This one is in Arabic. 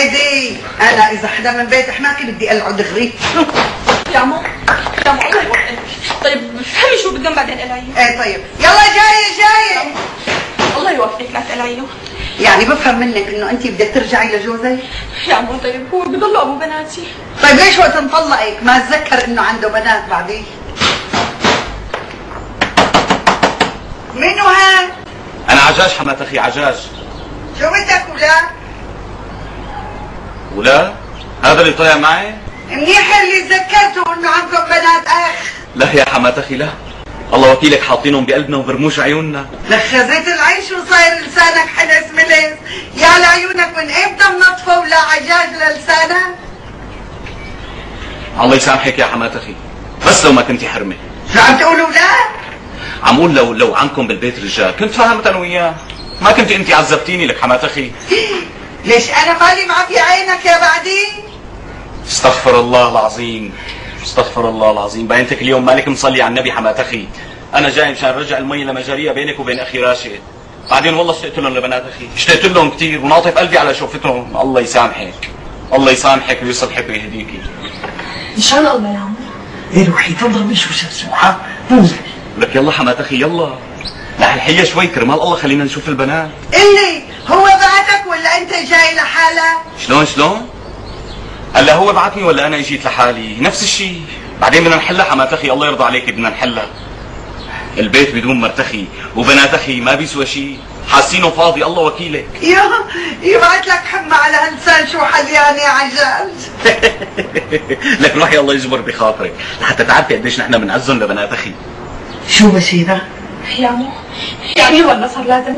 هيدي انا اذا حدا من بيت حماكي بدي العب دغري. يا عمو الله يوفقك. طيب فهمي شو بدهم بعدين قلعيه. ايه طيب يلا جاي. الله يوفقك لا تقلعيه. يعني بفهم منك انه انت بدك ترجعي لجوزك؟ يا عمو طيب هو بضل ابو بناتي. طيب ليش وقت نطلقك ما تذكر انه عنده بنات بعدين؟ منو هاد؟ انا عجاج حمات اخي عجاج. شو بدك ولا؟ هذا اللي طلع معي؟ منيح اللي تذكرته انه عندكم بنات اخ. لا يا حمات اخي لا. الله وكيلك حاطينهم بقلبنا وبرموش عيوننا. لخزيت العيش وصاير لسانك حلس ملس. يا لعيونك من امتى منطفه ولا عجاج للسانك؟ الله يسامحك يا حمات اخي. بس لو ما كنتي حرمه. شو عم تقولوا لا؟ عم اقول لو عنكم بالبيت رجال كنت فاهمت انا وياه. ما كنت انت عذبتيني لك حمات اخي. ليش انا مالي معفي عينك يا بعدين؟ استغفر الله العظيم. استغفر الله العظيم. بينتك اليوم مالك مصلي على النبي حمات اخي. انا جاي مشان رجع المي لمجاريها بينك وبين اخي راشد. بعدين والله اشتقت لهم لبنات اخي، اشتقت لهم كثير وناطف قلبي على شوفتهم. الله يسامحك. الله يسامحك ويصلحك ويهديكي. ان شاء الله يا عمو. ايه روحي تفضل من شو سمحة. لك يلا حمات اخي يلا. رح الحية شوي كرمال الله خلينا نشوف البنات. اللي هو بعتك ولا انت جاي لحالك؟ شلون؟ هلا هو بعتني ولا انا اجيت لحالي؟ نفس الشيء. بعدين بدنا نحلها حمات اخي الله يرضى عليك بدنا نحلها. البيت بدون مرتخي وبنات اخي ما بيسوى شيء. حاسينه فاضي الله وكيلك. يبعت لك حمى على هاللسان شو حليان يا عجاج. لك روحي الله يجبر بخاطرك لحتى تعرفي قديش نحن بنعزهم لبنات اخي. شو بشيرة؟ يا عمو يعني والله صار لازم